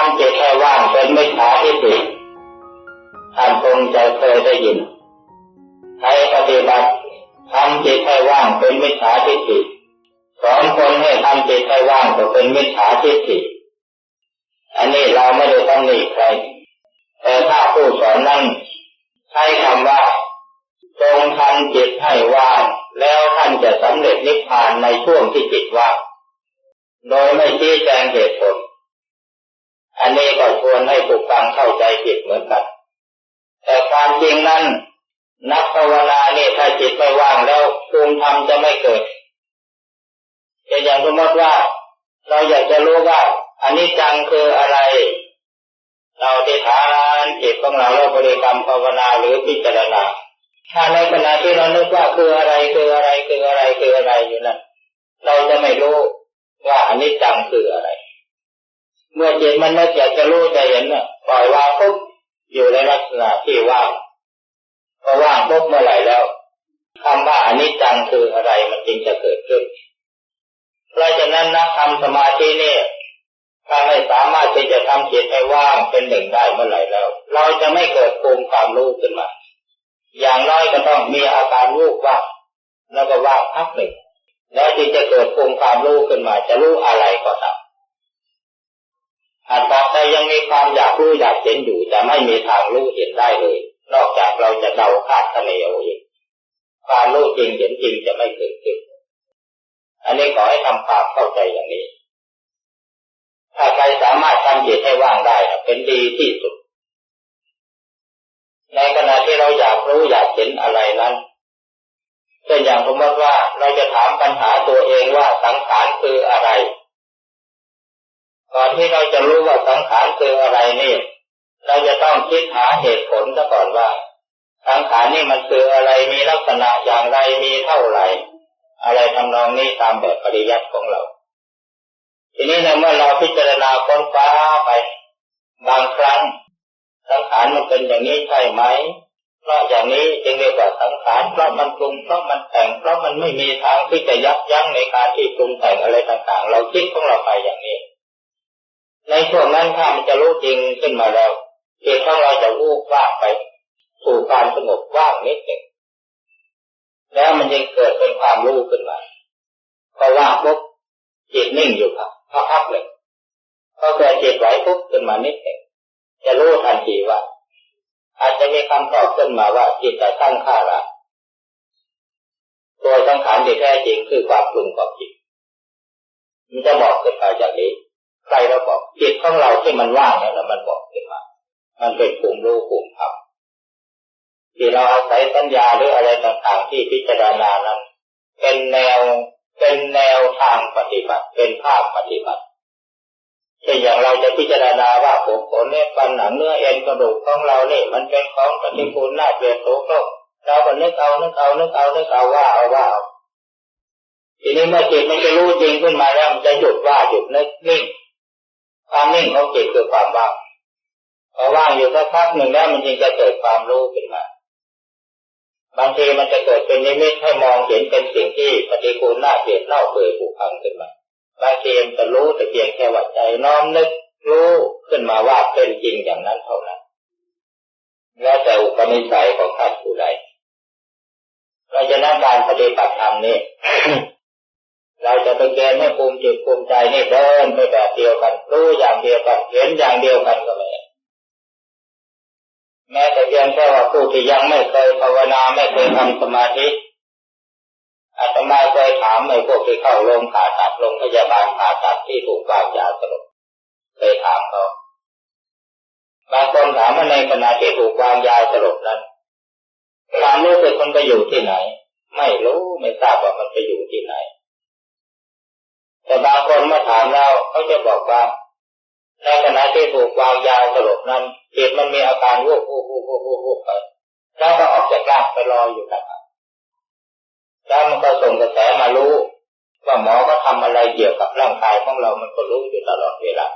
ำจิตให้ว่างเป็นมิจฉาทิฏฐิท่านคงจะเคยได้ยินใครปฏิบัติทำจิตให้ว่างเป็นมิจฉาทิฏฐิสอนคนให้ทำจิตให้ว่างก็เป็นมิจฉาทิฏฐิอันนี้เราไม่ได้ตำหนิใครแต่ถ้าผู้สอนนั้นใช้คำว่าจงทำจิตให้ว่างแล้วท่านจะสำเร็จนิพพานในช่วงที่จิตว่างโดยไม่ชี้แจงเหตุผลอันนี้ก็ชวนให้ผู้ฟังเข้าใจผิดเหมือนกันแต่ความจริงนั้นนักภาวนาเนี่ยถ้าจิตไม่ว่างแล้วภูมิธรรมจะไม่เกิดอย่างสมมติว่าเราอยากจะรู้ว่าอนิจจังคืออะไรเราอธิษฐานจิตของเราแล้วบริกรรมภาวนาหรือพิจารณาถ้าในขณะที่เรานึกว่าคืออะไรคืออะไรคืออะไรคืออะไรอยู่นั้นเราจะไม่รู้ว่าอนิจจังคืออะไรเมื่อจิตมันนึกอยากจะรู้จะเห็นปล่อยวางปุ๊บอยู่ในลักษณะที่ว่างพอว่างปุ๊บเมื่อไหร่แล้วคำว่าอนิจจังคืออะไรมันจึงจะเกิดขึ้นเพราะฉะนั้นนักทำสมาธินี่ถ้าไม่สามารถที่จะทำจิตให้ว่างเป็นหนึ่งได้เมื่อไหร่แล้วเราจะไม่เกิดภูมิความรู้ขึ้นมาอย่างน้อยก็ต้องมีอาการวูบว่างแล้วก็ว่างพักหนึ่งแล้วจึงจะเกิดภูมิความรู้ขึ้นมาจะรู้อะไรก็ตามหากต่อไปยังมีความอยากรู้อยากเห็นอยู่จะไม่มีทางรู้เห็นได้เลยนอกจากเราจะเดาคาดคะเนเอาเองความรู้จริงเห็นจริงจะไม่เกิดขึ้นอันนี้ขอให้ทำความเข้าใจอย่างนี้ถ้าใครสามารถทำจิตให้ว่างได้เป็นดีที่สุดในขณะที่เราอยากรู้อยากเห็นอะไรนั้นเช่นอย่างสมมติว่าเราจะถามปัญหาตัวเองว่าสังขารคืออะไรก่อนที่เราจะรู้ว่าสังขารคืออะไรนี่เราจะต้องคิดหาเหตุผลซะก่อนว่าสังขารนี่มันคืออะไรมีลักษณะอย่างไรมีเท่าไหร่อะไรทำนองนี้ตามแบบปริยัติของเราทีนี้เมื่อเราพิจารณาค้นคว้าไปบางครั้งสังขารมันเป็นอย่างนี้ใช่ไหมเพราะอย่างนี้จึงเรียกว่าสังขารเพราะมันปรุงเพราะมันแต่งเพราะมันไม่มีทางที่จะยับยั้งในการที่ปรุงแต่งอะไรต่างๆเราคิดของเราไปอย่างนี้ในช่วงนั้นถ้ามันจะรู้จริงขึ้นมาแล้วจิตของเราจะวูบวาบไปสู่การสงบว่างนิดหนึ่งแล้วมันยังเกิดเป็นความรู้ขึ้นมาพอว่างปุ๊บจิตนิ่งอยู่ครับพักเลยพอเกิดจิตไหวปุ๊บขึ้นมานิดหนึ่งจะรู้ทันทีว่าอาจจะมีคำตอบขึ้นมาว่าจิตจะตั้งค่าละตัวสังขารที่แท้จริงคือความปรุงของจิตมันจะบอกขึ้นมาอย่างนี้ใครเราบอกจิตของเราที่มันว่างเนี่ยมันบอกขึ้นมามันเป็นภูมิรู้ภูมิธรรมที่เราอาศัยสัญญาหรืออะไรต่างๆที่พิจารณานั้นเป็นแนวทางปฏิบัติเป็นภาคปฏิบัติเช่นอย่างเราจะพิจารณาว่าผมขนเล็บฟันหนังเนื้อเอ็นกระดูกของเราเนี่ยมันเป็นของปฏิกูลน่าเกลียดโสโครกเราก็นึกเอาว่าเอาทีนี้เมื่อจิตมันจะรู้จริงขึ้นมาแล้วมันจะหยุดว่าหยุดนึกนิ่งความนิ่งของจิตคือความว่างพอว่างอยู่สักพักหนึ่งแล้วมันจึงจะเกิดความรู้ขึ้นมาบางทีมันจะเกิดเป็นนิมิตให้มองเห็นเป็นสิ่งที่ปฏิกูลน่าเกลียดเน่าเปื่อยผุพังขึ้นมาบางทีมันจะรู้แต่เพียงแค่ว่าใจน้อมนึกรู้ขึ้นมาว่าเป็นจริงอย่างนั้นเท่านั้นแล้วแต่อุปนิสัยของท่านผู้ใดเราจะนำการปฏิบัติธรรมนี่ เราจะเป็นเกณฑ์ให้ภูมิจิตภูมิใจนี่เดินไปแบบเดียวกันรู้อย่างเดียวกันเห็นอย่างเดียวกันก็ไม่แม้แต่เพียงแค่ว่าผู้ที่ยังไม่เคยภาวนาไม่เคยทำสมาธิอาตมาเคยถามไอ้พวกที่เข้าโรงผ่าตัดโรงพยาบาลผ่าตัดที่ถูกวางยาสลบเคยถามเขาบางคนถามว่าในขณะที่ถูกวางยาสลบนั้นความรู้สึกมันไปอยู่ที่ไหนไม่รู้ไม่ทราบว่ามันไปอยู่ที่ไหนแต่บางคนมาถามเราเขาจะบอกว่าในขณะที่ถูกวางยาสลบนั้นจิตมันมีอาการวูบไปแล้วก็ออกจากร่างไปลอยอยู่กับแล้วมันก็ส่งกระแสมารู้ว่าหมอก็ทำอะไรเกี่ยวกับร่างกายของเรามันก็รู้อยู่ตลอดเวลา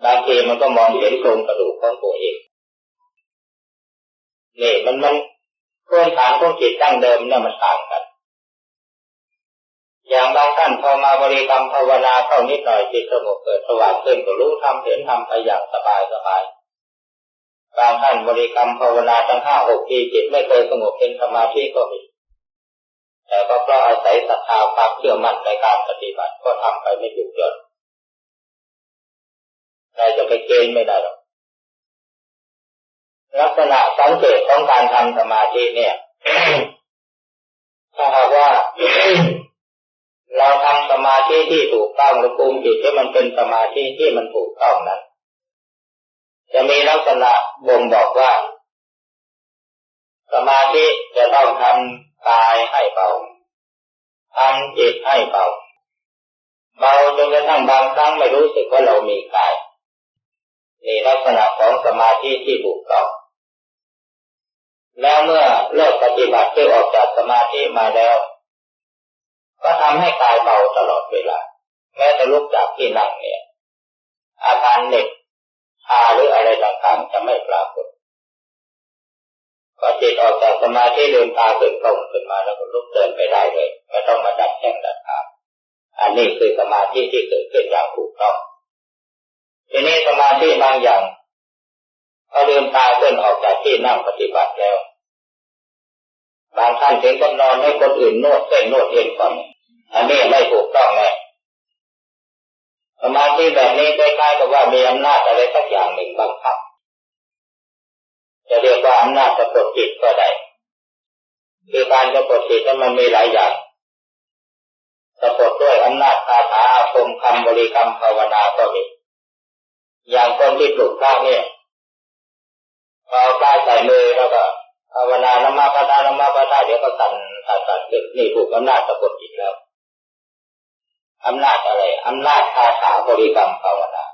บางทีมันก็มองเห็นโครงกระดูกของตัวเองนี่มันพื้นฐานของจิตตั้งเดิมเนี่ยมันต่างกัน อย่างบางท่านพอมาบริกรรมภาวนาเข้านิดหน่อยจิตสงบเกิดสว่างขึ้นก็รู้ทำเห็นทำไปอย่างสบายบางท่านบริกรรมภาวนาตั้ง5-6 ปีจิตไม่เคยสงบเป็นสมาธิก็มีแต่ก็เพราะอาศัยศรัทธาความเชื่อมั่นในการปฏิบัติก็ทำไปไม่หยุดหย่อนเราจะไปเกณฑ์ไม่ได้หรอกลักษณะสังเกตของการทำสมาธิเนี่ย ถ้าหากว่า เราทำสมาธิที่ถูกต้องหรือภูมิจิตที่มันเป็นสมาธิที่มันถูกต้องนั้นจะมีลักษณะบ่งบอกว่าสมาธิจะต้องทำกายให้เบาทำจิตให้เบาจนกระทั่งบางครั้งไม่รู้สึกว่าเรามีกายนี่ลักษณะของสมาธิที่ถูกต้องแล้วเมื่อเลิกปฏิบัติที่ออกจากสมาธิมาแล้วก็ทำให้กายเบาตลอดเวลาแม้แต่ลุกจากที่นั่งเนี่ยอาการเหน็บชาหรืออะไรต่างๆจะไม่ปรากฏพอจิตออกจากสมาธิลืมตาตื่นขึ้นมาแล้วก็ลุกเดินไปได้เลยไม่ต้องมาดัดแข้งดัดขาอันนี้คือสมาธิที่เกิดขึ้นอย่างถูกต้องทีนี้สมาธิบางอย่างพอลืมตาขึ้นออกจากที่นั่งปฏิบัติแล้วบางท่านถึงกับนอนให้คนอื่นนวดเส้นนวดเอ็นก่อนอันนี้ไม่ถูกต้องแน่สมาธิแบบนี้คล้ายๆกับว่ามีอำนาจอะไรสักอย่างหนึ่งบังคับจะเรียกว่าอำนาจสะกดจิตก็ได้คือการสะกดจิตนั้นมันมีหลายอย่างสะกดด้วยอำนาจคาถาอาคมคำบริกรรมภาวนาก็มีอย่างคนที่ปลุกพระเนี่ยพอพระใส่มือแล้วก็ภาวนานะโมพุทธะนะโมพุทธะเดี๋ยวก็สั่นขึ้นนี่ถูกอำนาจสะกดจิตแล้วอำนาจอะไรอำนาจคาถาบริกรรมภาวนา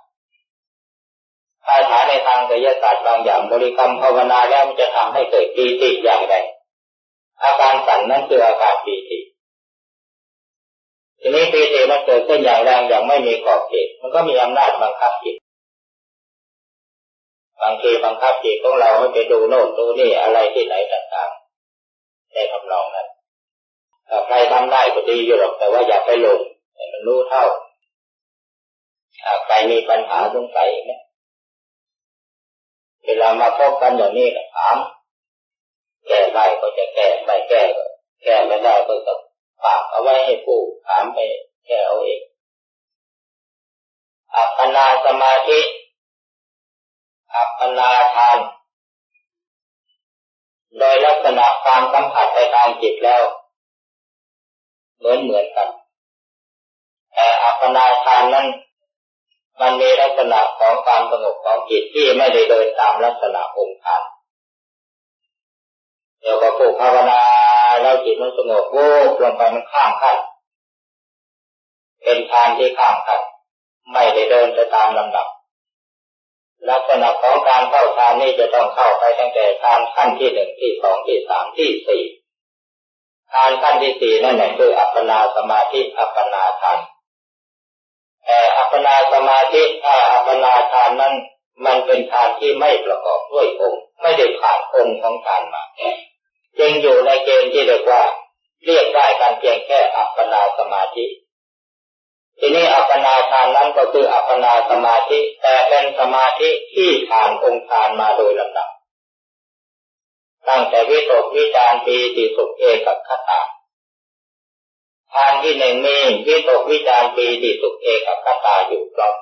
คาถาในทางไสยศาสตร์บางอย่างบริกรรมภาวนาแล้วมันจะทำให้เกิดปีติอย่างไรอาการสั่นนั้นคืออาการปีติทีนี้ปีติมันเกิดขึ้นอย่างแรงอย่างไม่มีขอบเขตมันก็มีอำนาจบังคับจิตบางทีบังคับจิตของเราให้ไปดูโน่นดูนี่อะไรที่ไหนต่างๆในทำนองนั้นถ้าใครทำได้ก็ดีอยู่หรอกแต่ว่าอย่าไปหลงให้มันรู้เท่าถ้าใครมีปัญหาสงสัยเนี่ยเวลามาพบกันอย่างนี้ถามแก้ได้ก็จะแก้ไม่แก้ก็แก้ไม่ได้ก็ต้องฝากเอาไว้ให้ผู้ถามไปแก้เอาเองอัปปนาสมาธิอัปปนาทานโดยลักษณะความสัมผัสในทางจิตแล้วเหมือนกันแต่อัปปนาทานนั้นมันมีลักษณะของความสงบของจิตที่ไม่ได้เดินตามลักษณะองค์ฌานเดี๋ยวก็ผู้ภาวนาแล้วจิตมันสงบวูบลงไปมันข้ามขั้นเป็นฌานที่ข้ามขั้นไม่ได้เดินไปตามลำดับลักษณะของการเข้าฌานนี่จะต้องเข้าไปตั้งแต่ฌานขั้นที่1ที่2ที่3ที่4ฌานขั้นที่4นั่นแหละคืออัปปนาสมาธิอัปปนาฌานแต่อัปปนาสมาธิอัปปนาฌานนั้นมันเป็นฌานที่ไม่ประกอบด้วยองค์ไม่ได้ผ่านองค์ของฌานมาจึงอยู่ในเกณฑ์ที่เรียกได้กันเพียงแค่อัปปนาสมาธิทีนี้อัปปนาฌานนั้นก็คืออัปปนาสมาธิแต่เป็นสมาธิที่ผ่านองค์ฌานมาโดยลำดับตั้งแต่วิตกวิจารปีติสุขเอกคตาฌานที่1มีวิตกวิจารปีติสุขเอกคตาอยู่ครบ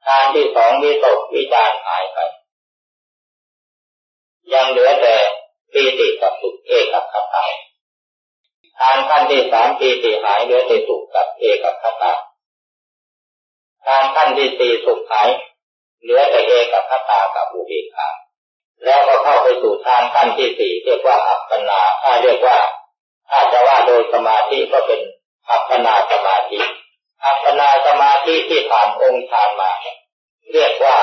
ฌานที่2วิตกวิจารหายไปยังเหลือแต่ปีติกับสุขเอกคตาฌานขั้นที่3ปีติหายเหลือแต่สุขกับเอกคตาฌานขั้นที่4สุขหายเหลือแต่เอกคตากับอุเบกขาแล้วก็เข้าไปสู่ฌานขั้นที่4เรียกว่าอัปปนาเรียกว่าถ้าจะว่าโดยสมาธิก็เป็นอัปปนาสมาธิอัปปนาสมาธิที่ผ่านองค์ฌานมาเรียกว่า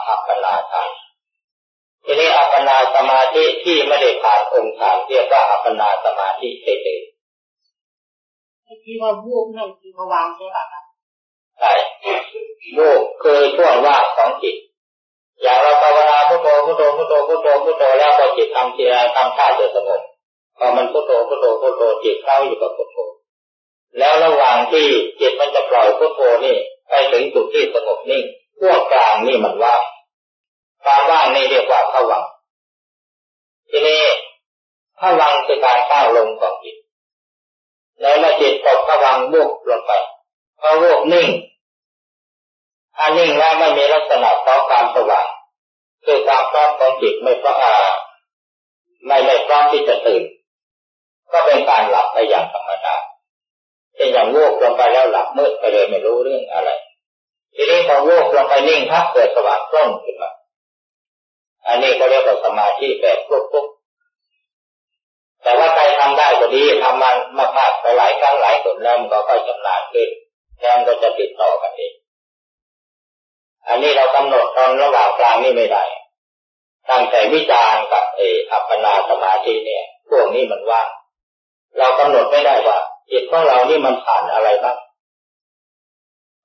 อัปปนาฌานทีนี้อัปปนาสมาธิที่ไม่ได้ผ่านองค์ฌานเรียกว่าอัปปนาสมาธิเฉยๆที่ว่าวูบนั่นคือภวังค์ใช่ไหมครับใช่วูบคือช่วงว่างของจิตอย่างเราภาวนาพุทโธพุทโธพุทโธพุทโธพุทโธแล้วพอจิตทำท่าจะสงบ พอมันพุทโธพุทโธพุทโธจิตเข้าอยู่กับพุทโธแล้วระหว่างที่จิตมันจะปล่อยพุทโธนี่ไปถึงจุดที่สงบนิ่งช่วงกลางนี่มันว่างความว่างนี่เรียกว่าภวังค์ทีนี้ภวังค์คือการก้าวลงของจิตแล้วเมื่อจิตตกภวังค์วูบลงไปพอวูบนิ่งนิ่งแล้วไม่มีลักษณะของความสว่างคือความพร้อมของจิตไม่พร้อมที่จะตื่นก็เป็นการหลับไปอย่างธรรมดาเป็นอย่างวูบลงไปแล้วหลับมืดไปเลยไม่รู้เรื่องอะไรทีนี้พอวูบลงไปนิ่งพักเกิดสว่างโพร่งขึ้นมาอันนี้ก็เรียกว่าสมาธิแบบปุ๊บๆแต่ว่าใครทำได้ก็ดีทำมามากๆหลายครั้งหลายคนแล้วมันก็ค่อยชำนาญขึ้นแล้วมันก็จะติดต่อกันเองอันนี้เรากำหนดตอนระหว่างกลางนี่ไม่ได้ตั้งแต่วิจารณ์กับอัปปนาสมาธิเนี่ยพวกนี้มันว่างเรากำหนดไม่ได้ว่าจิตของเรานี่มันผ่านอะไรบ้าง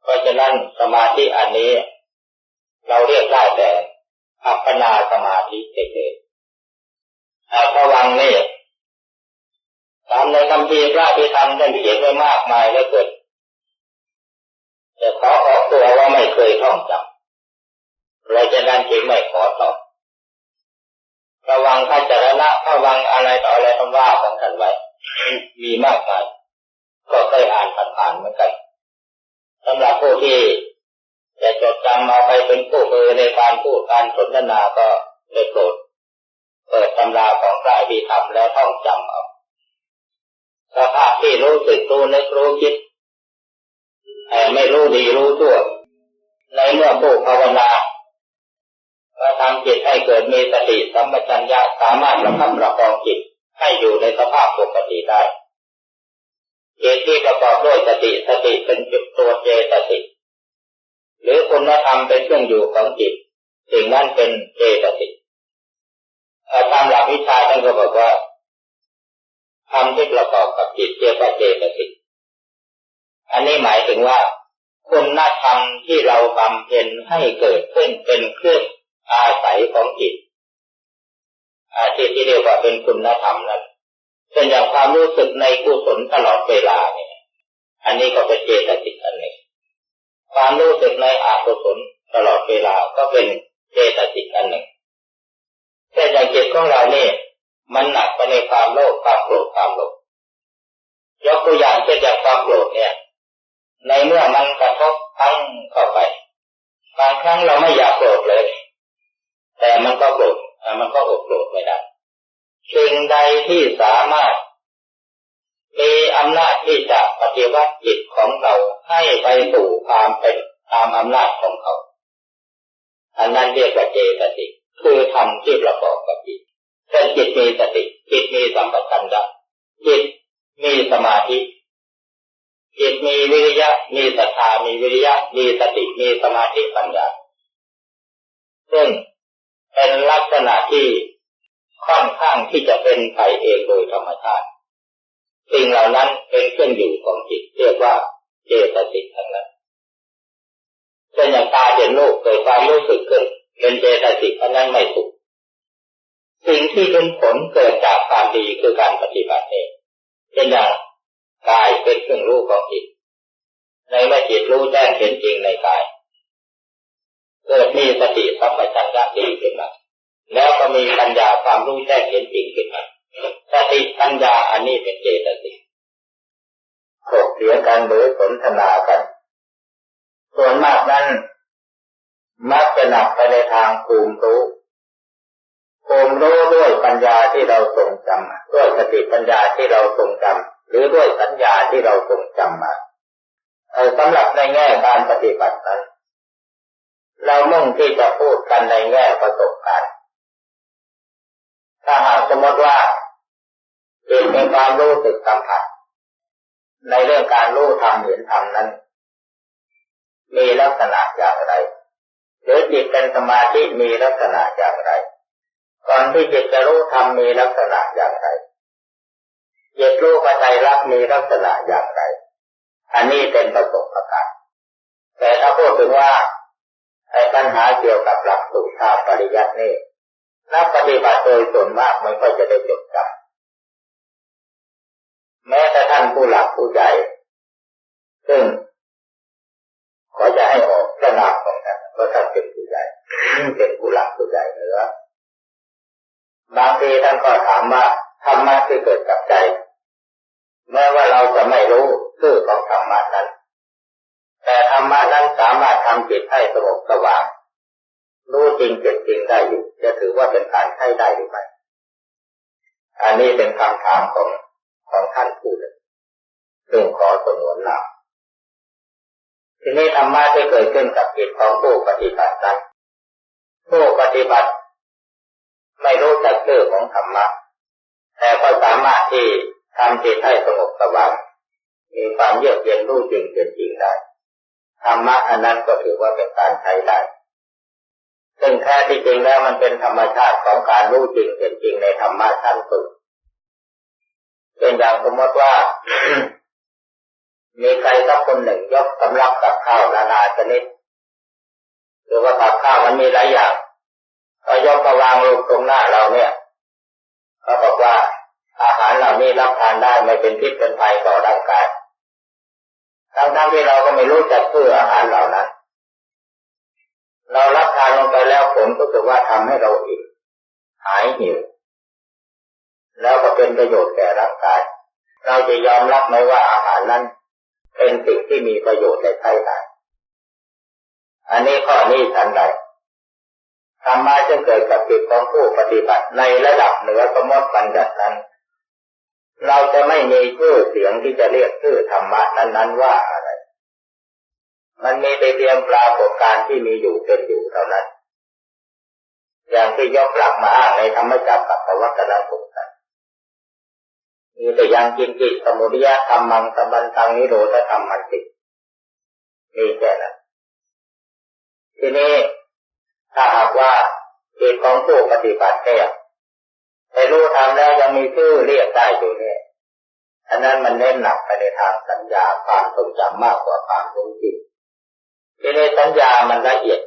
เพราะฉะนั้นสมาธิอันนี้เราเรียกได้แต่อัปปนาสมาธิเฉยๆภวังค์นี่ตามในคัมภีร์พระอภิธรรมท่านเขียนไว้มากมายเหลือเกินแต่ขอออกตัวว่าไม่เคยท่องจำเพราะฉะนั้นจึงไม่ขอตอบภวังค์จารณะภวังค์อะไรต่ออะไรท่านว่าของท่านไว้มีมากมายก็เคยอ่านผ่านๆเหมือนกันสำหรับผู้ที่จะจดจำเอาไปเป็นผู้มือในการพูดการสนทนาก็ได้โปรดเปิดตำราของพระอภิธรรมแล้วท่องจำเอาสภาพที่รู้สึกรู้นึกรู้คิดไม่รู้ดีรู้ชั่วในเมื่อผู้ภาวนาทำจิตให้เกิดมีสติสัมปชัญญะสามารถประคับประคองจิตให้อยู่ในสภาพปกติได้จิตที่ประกอบด้วยสติเป็นจุดตัวเจตสิกหรือคุณธรรมเป็นเครื่องอยู่ของจิตสิ่งนั้นเป็นเจตสิกตามหลักวิชาท่านก็บอกว่าธรรมที่ประกอบกับจิตเรียกว่าเจตสิกอันนี้หมายถึงว่าคุณธรรมที่เราบำเพ็ญให้เกิดขึ้นเป็นเครื่องอาศัยของจิตที่เรียกว่าเป็นคุณธรรมนั้นเป็นอย่างความรู้สึกในกุศลตลอดเวลาเนี่ยอันนี้ก็เป็นเจตสิกอันหนึ่งความรู้สึกในอกุศลตลอดเวลาก็เป็นเจตสิกอันหนึ่งแต่อย่างจิตของเราเนี่ยมันหนักไปในความโลภความโกรธความหลงยกตัวอย่างเช่นอย่างความโกรธเนี่ยในเมื่อมันกระทบทั้งเข้าไปบางครั้งเราไม่อยากโกรธเลยแต่มันก็โกรธมันก็อดโกรธไม่ได้สิ่งใดที่สามารถมีอำนาจที่จะปฏิวัติจิตของเราให้ไปสู่ความเป็นตามอำนาจของเขาอันนั้นเรียกว่าเจตสิกคือธรรมที่ประกอบกับจิตเช่นจิตมีสติจิตมีสัมปชัญญะจิตมีสมาธิจิตมีวิริยะมีศรัทธามีวิริยะมีสติมีสมาธิปัญญาซึ่งเป็นลักษณะที่ค่อนข้างที่จะเป็นไปเองโดยธรรมชาติสิ่งเหล่านั้นเป็นเครื่องอยู่ของจิตเรียกว่าเจตสิกทั้งนั้นเช่นอย่างตาเห็นรูปเกิดความรู้สึกขึ้นเป็นเจตสิกอันนั้นไม่ถูกสิ่งที่เป็นผลเกิดจากความดีคือการปฏิบัติเองเช่นอย่างกายเป็นเครื่องรู้ของจิตในเมื่อจิตรู้แจ้งเห็นจริงในกายเกิดมีสติสัมปชัญญะดีขึ้นมาแล้วก็มีปัญญาความรู้แจ้งเห็นจริงขึ้นมาสติปัญญาอันนี้เป็นเจตสิกถกเถียงกันหรือสนทนากันส่วนมากนั้นมักจะหนักไปในทางภูมิรู้ด้วยปัญญาที่เราทรงจำด้วยสติปัญญาที่เราทรงจำหรือด้วยสัญญาที่เราทรงจำมาสำหรับในแง่การปฏิบัตินั้นเรามุ่งที่จะพูดกันในแง่ประสบการณ์ถ้าหากสมมติว่าเป็นความรู้สึกสัมผัสในเรื่องการรู้ธรรมเห็นธรรมนั้นมีลักษณะอย่างไรหรือจิตเป็นสมาธิมีลักษณะอย่างไรก่อนที่จิตจะรู้ธรรมมีลักษณะอย่างไรจิตรู้ปัจจัยรักมีลักษณะอย่างไรอันนี้เป็นประสบการณ์แต่ถ้าพูดถึงว่าปัญหาเกี่ยวกับหลักสูตรทางปริยัตินี่นักปฏิบัติโดยส่วนมากไม่ค่อยจะได้จดจ แม้แต่ท่านผู้หลักผู้ใหญ่ซึ่งขอจะให้ออกพระนามของท่านเพราะท่านเป็นผู้ใหญ่เป็นผู้หลักผู้ใหญ่เหนือบางทีท่านก็ถามว่าธรรมะที่เกิดกับใจแม้ว่าเราจะไม่รู้ชื่อของธรรมะนั้นแต่ธรรมะนั้นสามารถทำจิตให้สงบสว่างรู้จริงเป็นจริงได้อยู่จะถือว่าเป็นการใช้ได้หรือไม่อันนี้เป็นคำถามของท่านผู้หนึ่งซึ่งขอสงวนเล่าทีนี้ธรรมะที่เกิดขึ้นกับจิตของผู้ปฏิบัตินั้นผู้ปฏิบัติไม่รู้จักชื่อของธรรมะแต่ก็สามารถที่ทำจิตให้สงบสว่างมีความเยือกเย็นรู้จริงเป็นจริงได้ธรรมะอันนั้นก็ถือว่าเป็นการใช้ได้ซึ่งแท้ที่จริงแล้วมันเป็นธรรมชาติของการรู้จริงเป็นจริงในธรรมะชั้นสูงเป็นอย่างสมมติว่า มีใครสักคนหนึ่งยกสำรับกับข้าวนานาชนิดหรือว่ากับข้าวมันมีหลายอย่างก็ยกมาวางลงตรงหน้าเราเนี่ยเขาบอกว่าอาหารเหล่านี้รับทานได้ไม่เป็นพิษเป็นภัยต่อร่างกายทั้งที่เราก็ไม่รู้จักชื่ออาหารเหล่านั้นเรารับทานลงไปแล้วผลก็คือว่าทำให้เราอิ่มหายหิวแล้วก็เป็นประโยชน์แก่ร่างกายเราจะยอมรับไหมว่าอาหารนั้นเป็นสิ่งที่มีประโยชน์และใช้ได้อันนี้ข้อนี้ทันใดธรรมะจึงเกิดกับจิตของผู้ปฏิบัติในระดับเหนือสมมติบัญญัตินั้นเราจะไม่มีชื่อเสียงที่จะเรียกชื่อธรรมะนั้นว่าอะไรมันมีแต่เพียงปรากฏการณ์ที่มีอยู่เป็นอยู่เท่านั้นอย่างที่ยกหลักมาอ้างในธรรมจักรกับวัตนสูตรมีแต่ยังกินกิสมุทยธรรมังสัมปันตังนิโรธธรรมันติมีแค่นั้นทีนี้ถ้าหากว่าจิตของผู้ปฏิบัติเนี่ยให้รู้ธรรมแล้วยังมีชื่อเรียกได้อยู่เนี่ยอันนั้นมันเน้นหนักไปในทางสัญญาความทรงจำมากกว่าความรู้จริงทีนี้สัญญามันละเอียด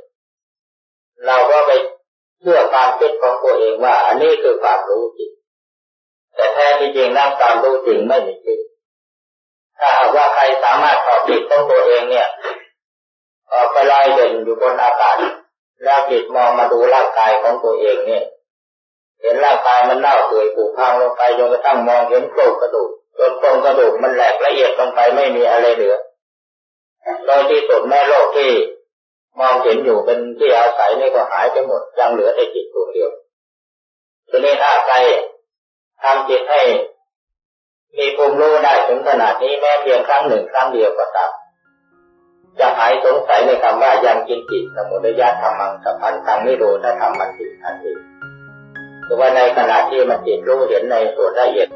เราก็ไปเชื่อความคิดของตัวเองว่าอันนี้คือความรู้จริงแต่แท้ที่จริงนั่งความรู้จริงไม่มีจริงถ้าหากว่าใครสามารถถอดจิตของตัวเองเนี่ยออกไปลอยเด่นอยู่บนอากาศแล้วจิตมองมาดูร่างกายของตัวเองเนี่ยเห็นร่างกายมันเน่าเปื่อยผุพังลงไปจนกระทั่งมองเห็นโครงกระดูกจนโครงกระดูกมันแหลกละเอียดลงไปไม่มีอะไรเหลือโดยที่สุดแม่โลกที่มองเห็นอยู่เป็นที่อาศัยนี่ก็หายไปหมดยังเหลือแต่จิตดวงเดียวทีนี้ถ้าใครทำจิตให้มีภูมิรู้ได้ถึงขนาดนี้แม้เพียงครั้งหนึ่งครั้งเดียวก็ตามจะหายสงสัยในคำว่ายังกินจิตสมุทัยธรรมังสัพพันธังนิโรธธรรมมันติทันทีคือว่าในขณะที่มันจิตรู้เห็นในส่วนละเอียด